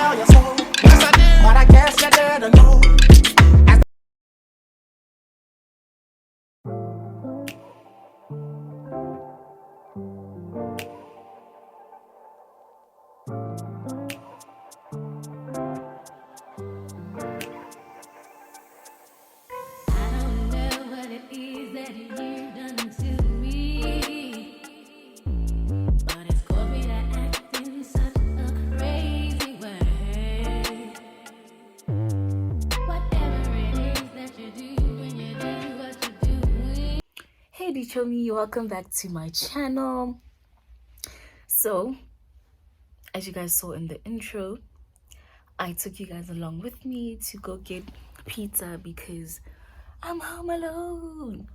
tell you so. Yes, I did, but I guess you didn't know. Hey Chommie, welcome back to my channel. So, as you guys saw in the intro, I took you guys along with me to go get pizza because I'm home alone.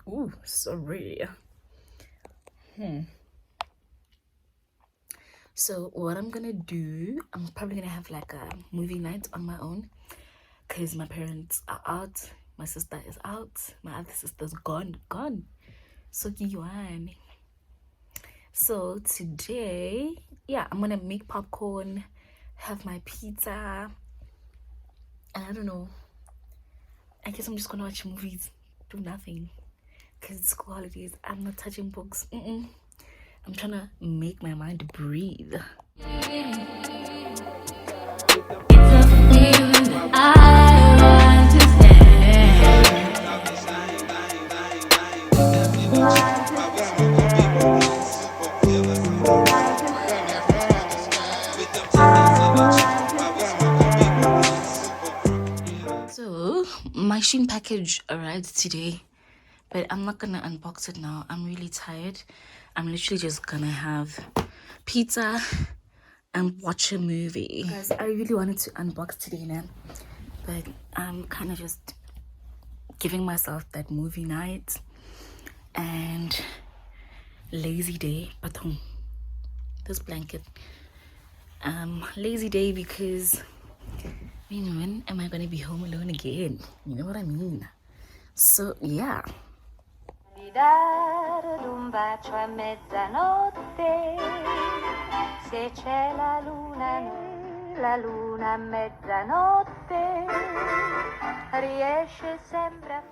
Ooh, sorry. So what I'm gonna do, I'm probably gonna have like a movie night on my own because my parents are out, my sister is out, my other sister's gone. So Yuan. So today, yeah, I'm gonna make popcorn, have my pizza, and I don't know. I guess I'm just gonna watch movies, do nothing, cause it's school holidays. I'm not touching books. I'm trying to make my mind breathe. So my Shein package arrived today, but I'm not gonna unbox it now. I'm really tired. I'm literally just gonna have pizza and watch a movie. Guys, I really wanted to unbox today now, but I'm kind of just giving myself that movie night and lazy day. But this blanket, lazy day because I mean, when am I gonna be home alone again? You know what I mean? So yeah. Dare un bacio a mezzanotte, se c'è la luna a mezzanotte riesce sempre a...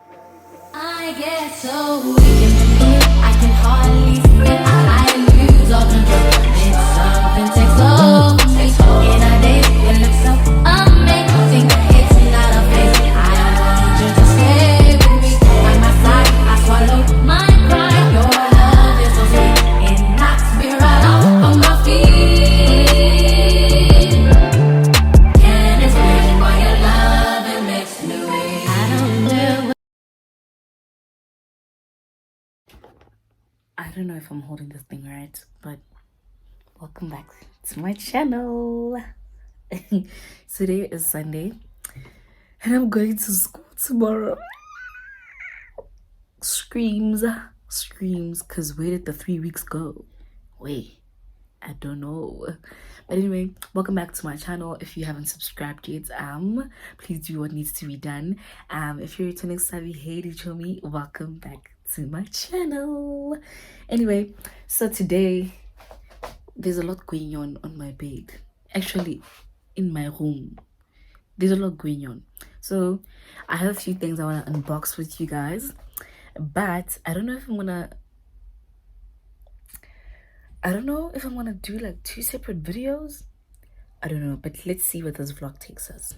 I get so weak in the head, I can hardly speak. I lose all control. It's something takes over me in a day. You look so amazing. It's not a phase. I want you to stay with me by my side. I swallow my pride. Your love is so sweet. It knocks me right off of my feet. Can't explain why your love it makes me weak. I don't know. I don't know if I'm holding this thing right, but welcome back to my channel. Today is Sunday and I'm going to school tomorrow. Screams, because where did the 3 weeks go? Wait, I don't know. But anyway, welcome back to my channel. If you haven't subscribed yet, please do what needs to be done. If you're returning savvy, hey Chommie, welcome back to my channel. Anyway, so today there's a lot going on my bed. Actually, in my room, there's a lot going on. So I have a few things I want to unbox with you guys, but I don't know if I'm gonna do like 2 separate videos. I don't know, but let's see where this vlog takes us.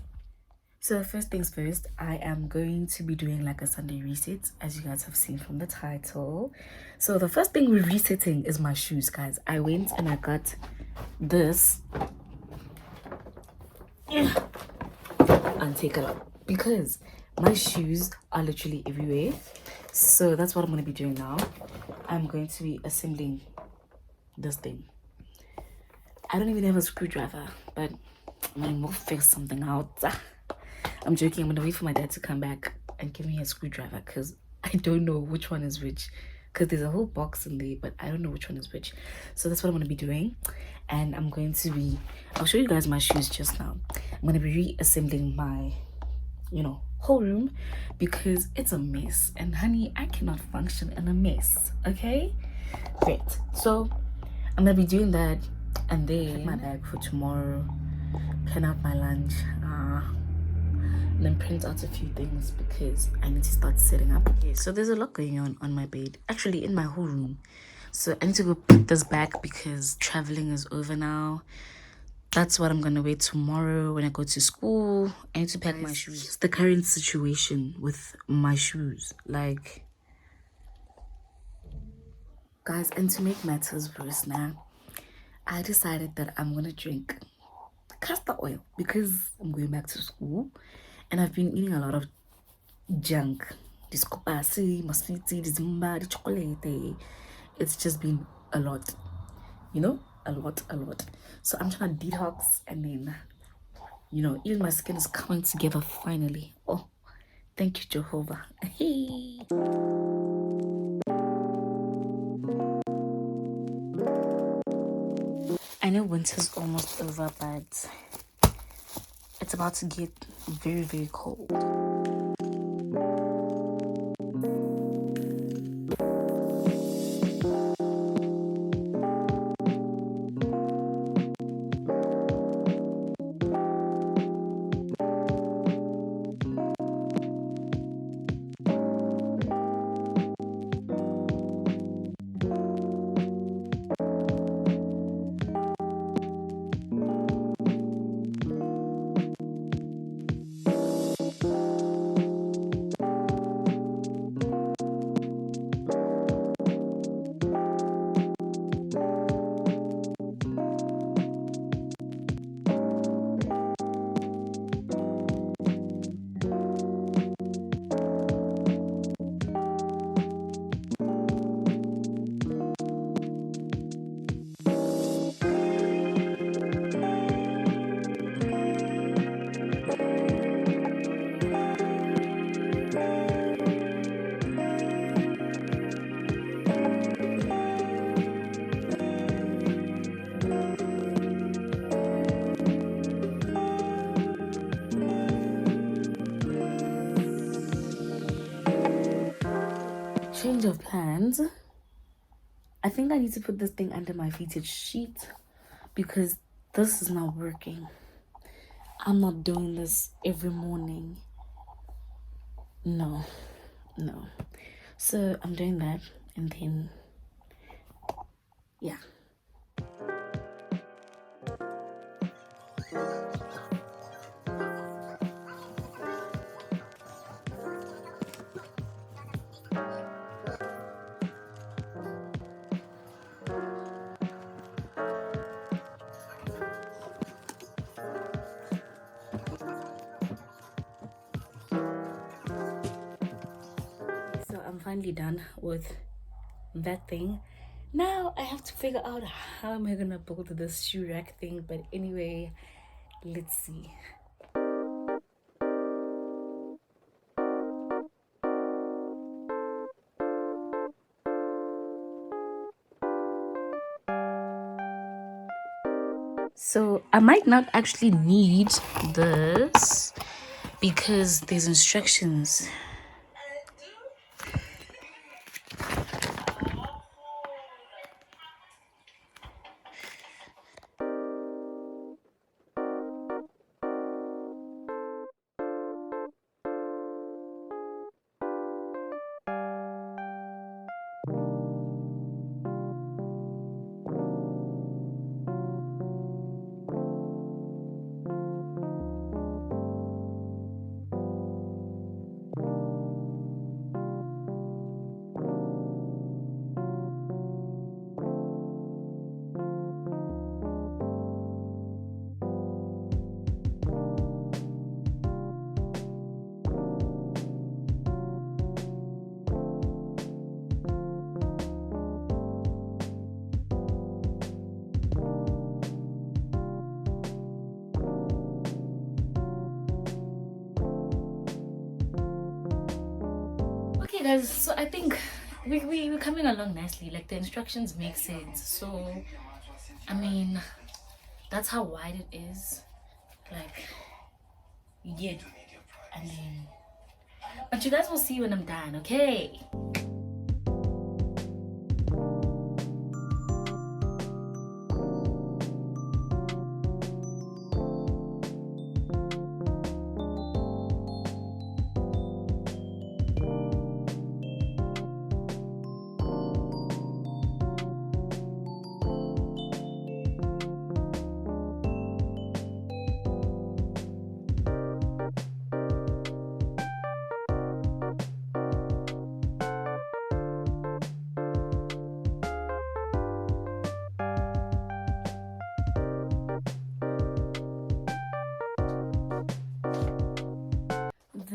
So first things first, I am going to be doing like a Sunday reset, as you guys have seen from the title. So the first thing we're resetting is my shoes, guys. I went and I got this and Takealot because my shoes are literally everywhere. So that's what I'm going to be doing now. I'm going to be assembling this thing. I don't even have a screwdriver, but I'm going to figure something out. I'm joking. I'm going to wait for my dad to come back and give me a screwdriver because I don't know which one is which, because there's a whole box in there, but I don't know which one is which. So that's what I'm going to be doing. And I'm going to be, I'll show you guys my shoes just now. I'm going to be reassembling my, whole room because it's a mess. And honey, I cannot function in a mess, okay? Great. So I'm going to be doing that and then my bag for tomorrow. plan out my lunch, and then print out a few things because I need to start setting up. Okay, so there's a lot going on my bed, actually in my whole room. So I need to go put this back because traveling is over now. That's what I'm gonna wear tomorrow when I go to school. I need to pack my shoes. Here's the current situation with my shoes. Like, guys, and to make matters worse now, I decided that I'm gonna drink castor oil because I'm going back to school and I've been eating a lot of junk. This kopasi, maswiti, this mba, the chocolate. It's just been a lot, you know, a lot. So I'm trying to detox, and then, you know, even my skin is coming together finally. Oh, thank you, Jehovah. Hey. I know winter's almost over, but it's about to get very, very cold. Change of plans. I think I need to put this thing under my fitted sheet because this is not working. I'm not doing this every morning. No. So I'm doing that, and then, yeah. So I'm finally done with that thing. Now I have to figure out how am I gonna build this shoe rack thing, but anyway, let's see. So I might not actually need this because there's instructions. Okay guys, so I think we're coming along nicely. Like the instructions make sense. So I mean, that's how wide it is. Like, yeah. And then, but you guys will see when I'm done, okay?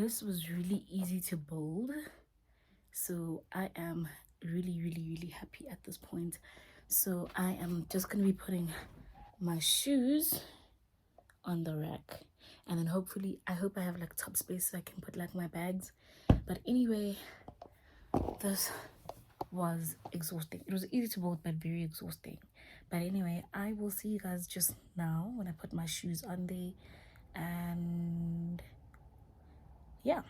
this was really easy to build, so I am really happy at this point. So I am just gonna be putting my shoes on the rack, and then hopefully I hope I have like top space so I can put like my bags. But anyway, this was exhausting. It was easy to build but very exhausting. But anyway, I will see you guys just now when I put my shoes on there, and yeah.